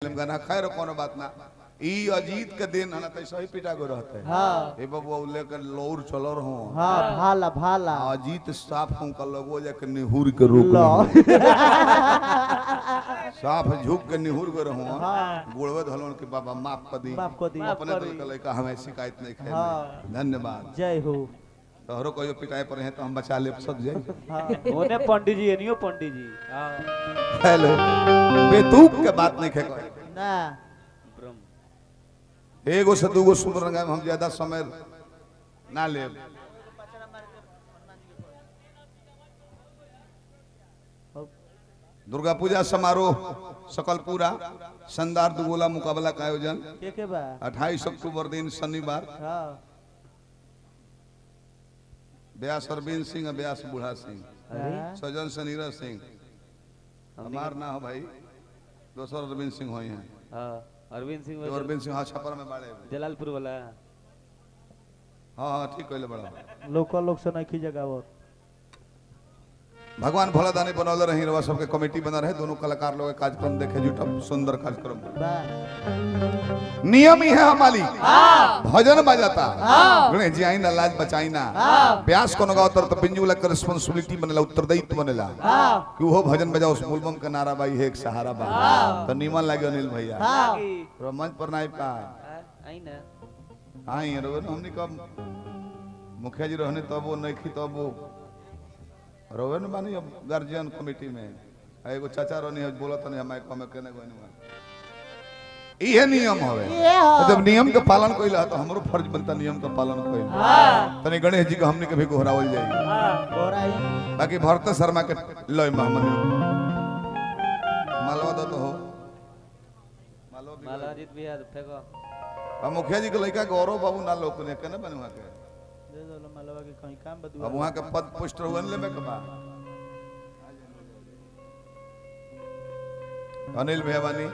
गाना खैर कोनो बात ना ई अजीत के दिन ना तो सही पिटा गो रहते हैं। हाँ ए बबुआ लेकर लौर चलो रहो। हाँ भाला भाला अजीत साफ हूं कर लगो जाके निहुर के रोक लो साफ झुक के निहुर के रहो। हाँ गुड़वे धलन के बाबा माफ कर दी अपने दिल का लड़का हमें शिकायत नहीं खेल। धन्यवाद जय हो। तोहरो कोई पिटाई पर है तो हम बचा ले सब जाए। ओने पंडित जी एनियो पंडित जी हेलो बेतुक के बात नहीं खे ना एगो से दूगो सुंदर रंगा में हम ज्यादा समय ना ले। दुर्गा पूजा समारोह सकलपुरा शानदार दुगोला मुकाबला का आयोजन के बा 28 अक्टूबर दिन शनिवार। हाँ व्यास अरविंद सिंह और व्यास बूढ़ा सिंह हाँ? सजन से नीरज सिंह हमार ना हो भाई दोसर अरविंद सिंह हो हैं। हां अरविंद सिंह जो अरविंद सिंह हाँ छपर में बाड़े जलालपुर वाला। हाँ हाँ ठीक कहले बड़ा लोकल लोग से नहीं जगह भगवान भोला दानी बनौले रही रवा सबके कमेटी बना रहे दोनों कलाकार लोग कार्यक्रम देखे जुटब सुंदर कार्यक्रम। नियम ही है हमारी भजन बजाता गणेश जी आई ना लाज बचाई ना व्यास को नगाओ तर तो पिंजू लग कर रिस्पांसिबिलिटी बनेला उत्तरदायित्व बनेला कि वो भजन बजाओ उस मूलबम का नारा बाई है एक सहारा बा तो निमन लागे अनिल भैया मंच पर नाइब का आई ना आई रोवन हमनी कब मुखिया जी रहने तब वो नहीं खी तब वो रोवन बानी अब गार्जियन कमेटी में एगो चाचा रहनी है बोला था नहीं हमारे को हमें कहने को नहीं ये नियम हवे जब नियम का पालन कइला तो हमरो फर्ज बनता नियम का पालन कइला तने गणेश जी को हमने कभी घोरावल जाई बाकी भरत शर्मा के लय मोहम्मद मालवा दो तो हो माला जीत भी है फेंको अब मुखिया जी के लड़का गौरव बाबू ना लोग ने कहने बने वहां के दे दो मलवा के कहीं काम बदुआ अब वहां के पद पुष्ट हुए ले में कबा अनिल भैयावानी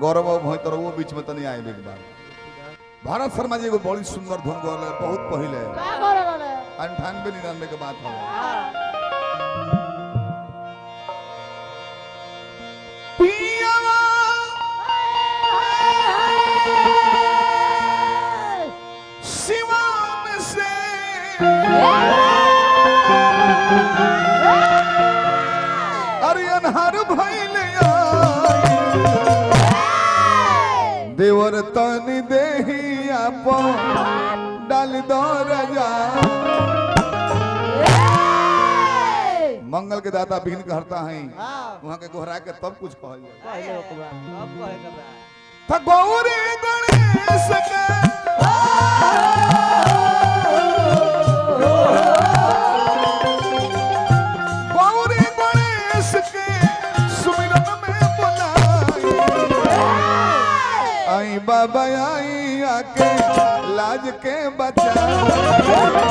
गौरव बाबू भई तर वो बीच में तनी आए एक बार भारत शर्मा जी को बड़ी सुंदर धुन गौले बहुत पहले 98-99 के बात हो पियावा शिवान से अरे अनहर भइले देवर तन देही आप डाल दो राजा मंगल के दाता बिघ्न करता है वहां के गोहरा के तब कुछ कहल जाए अब कहेगा था गौरी गणेश के गौरी गणेश के सुमिरन में बुलाई आई बाबा आई आके लाज के बचा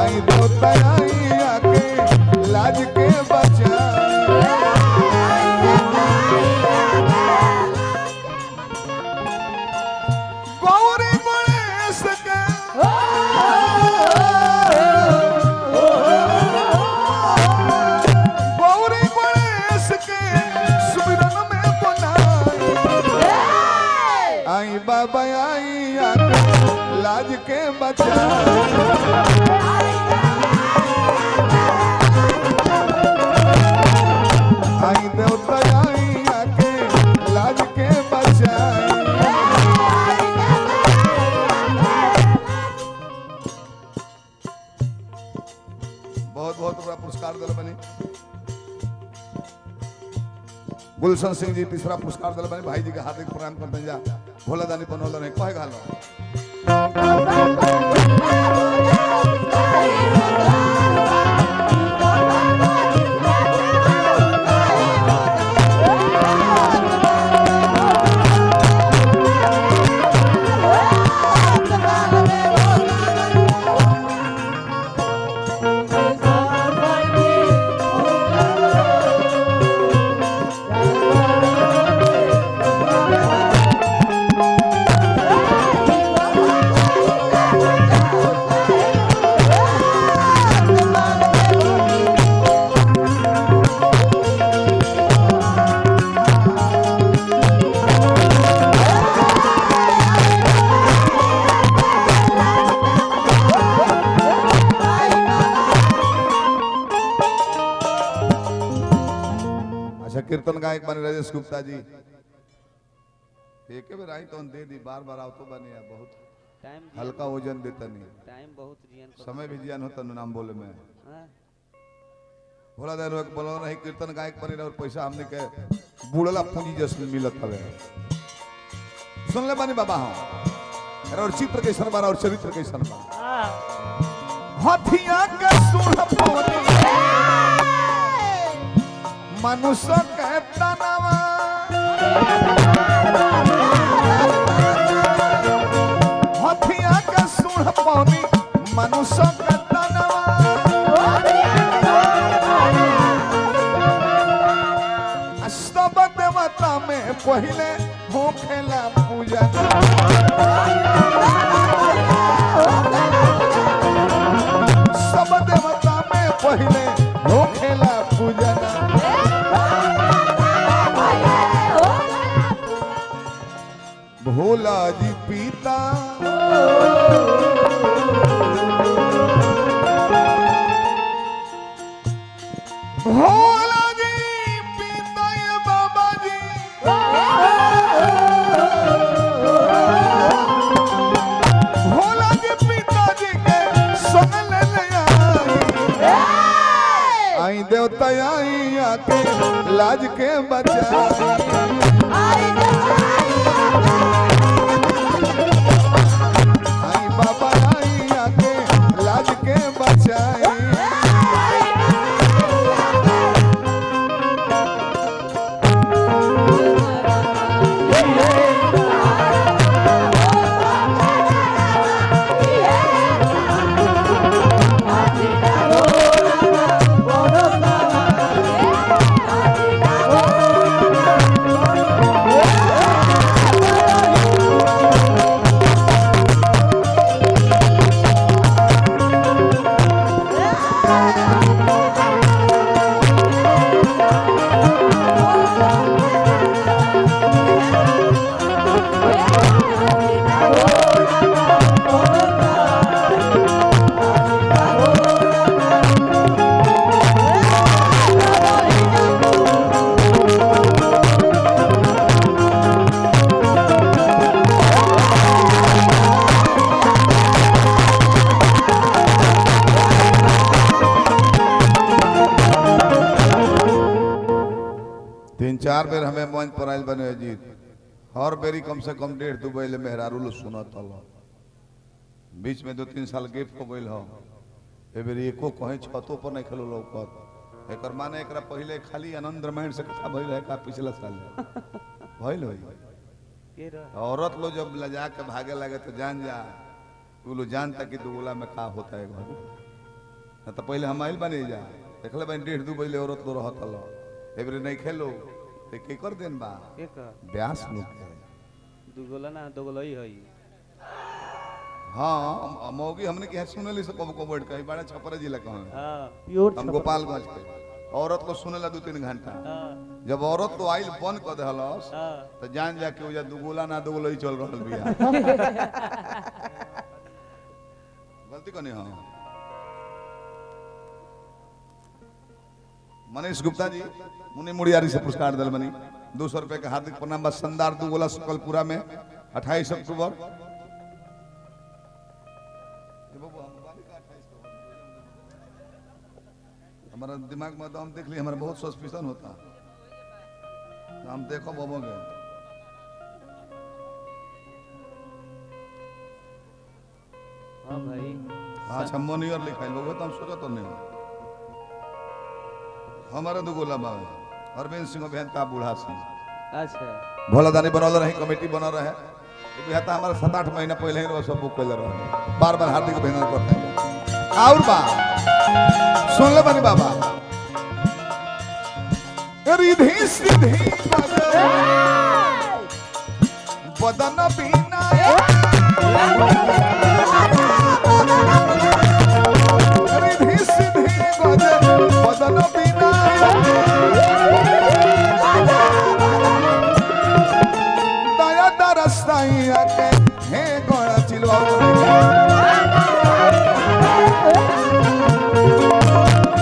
आई दोता आई आके लाज के बचा गौरी गणेश के गौरी गणेश के सुमिरन में बनाई आई बाबा आई आके लाज के बचा आई देवता आई आके लाज के बचाई बहुत बहुत बड़ा पुरस्कार दिल बने गुलशन सिंह जी तीसरा पुरस्कार दिल बने भाई जी के हार्दिक प्रणाम करते जा भोला दानी बनौल नहीं कहे गालो कीर्तन गायक बने राजेश गुप्ता जी एक बेर आई तो दे दी बार बार आओ तो बने बहुत टाइम हल्का वजन देता नहीं टाइम बहुत जियन को समय भी जियान होता नाम बोले में हाँ? भोला दे रोक बोलो नहीं कीर्तन गायक बने और पैसा हमने के बुड़ला पूंजी जैसे मिलत हवे सुन ले बानी बाबा हाँ और चित्र कैसन बना और चरित्र कैसन बना हाथिया के सुन पवनी मनुष्य के तनवा हाथिया के सुन पवनी मनुष्य के तनवा सब देवता में पहले होखेला पूजा सब देवता में पहले होखेला पूजा भोला जी पीता भोला जी पीता ये बाबा जी भोला जी पिताजी के संग ले ले आई देवता आई आके लाज के बचा आई बाबा आई आके लाज के बचाए तीन चार बेर हमें मंच पर आयल बने जीत हर बेरी कम से कम 1.5-2 बैल मेहरारू सुनत हल बीच में 2-3 साल गेप हो गई हो ए बेरी एको कहीं छतों पर नहीं खेलो लौकत एकर माने एकरा पहले खाली आनंद रामायण से कथा भइल है का पिछला साल भइल होई के रह औरत लोग जब लजा के भागे लगे तो जान जा वो लोग जानता कि दुगुला में का होता है घर न तो पहले हम आइल बने जा देखले बन 1.5-2 बैल औरत लोग रहत हल ए बेरी नहीं खेलो ते के कर देन बा एक ब्यास लोग के दुगोला ना दुगोला ही हई हाँ मौगी हमने क्या सुनली से कब बैठ के बड़ा छपरा जिला का है हां प्योर हम गोपालगंज के औरत लोग सुनेला 2-3 घंटा हां जब औरत तो आइल बंद कर देहलस हां तो जान जा के उजा दुगोला ना दुगोला ही चल रहल बिया गलती कने हां मनीष गुप्ता जी मुनि मुड़ियारी से पुरस्कार दल बनी 200 रुपए के हार्दिक प्रणाम बस शानदार दुगोला सुकलपुरा में 28 अक्टूबर हमारा दिमाग में तो हम देख लिए हमारा बहुत सस्पिशन होता तो हम देखो बोबोगे हां भाई अच्छा मोनियर लिखा है लोग तो हम सोचा तो नहीं हमारा दुगोला बाबा अरविंद सिंह अभियंता बूढ़ा सिंह अच्छा भोला दानी बनल रहे कमेटी बनल रहे अभियंता हमारा 7-8 महीना पहले ही वो सब बुक कर रहे बार बार हार्दिक अभिनंदन करते हैं और बा सुन ले बनी बाबा रिधि सिद्धि बदन बीना रिधि सिद्धि बदन बीना दया दरसाइया के हे गोड़ा चिलवा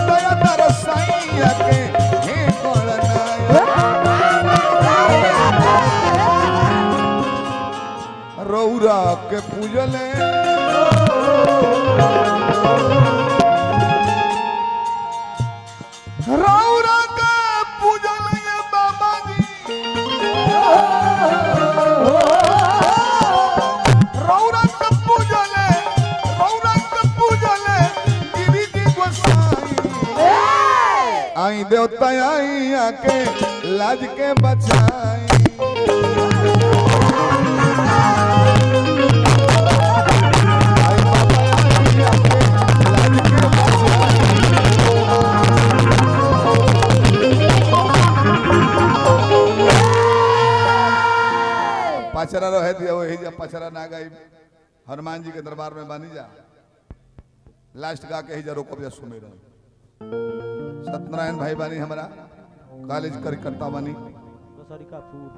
दया दरसाइया के हे गोड़ा के पूजले रौरा के पूजले बाबा जी रौरा के पूजले गिरी जी गोसाई आई देवता आई आके लाज के बचाई आई बाबा आई आके लाज के बचाई पचरा रहे दिया वही जब पचरा ना गई हनुमान जी के दरबार में बानी जा लास्ट गा के ही जा रोको जा सुमेरन सत्यनारायण भाई बानी हमारा कॉलेज कार्यकर्ता बानी बसरी का फूल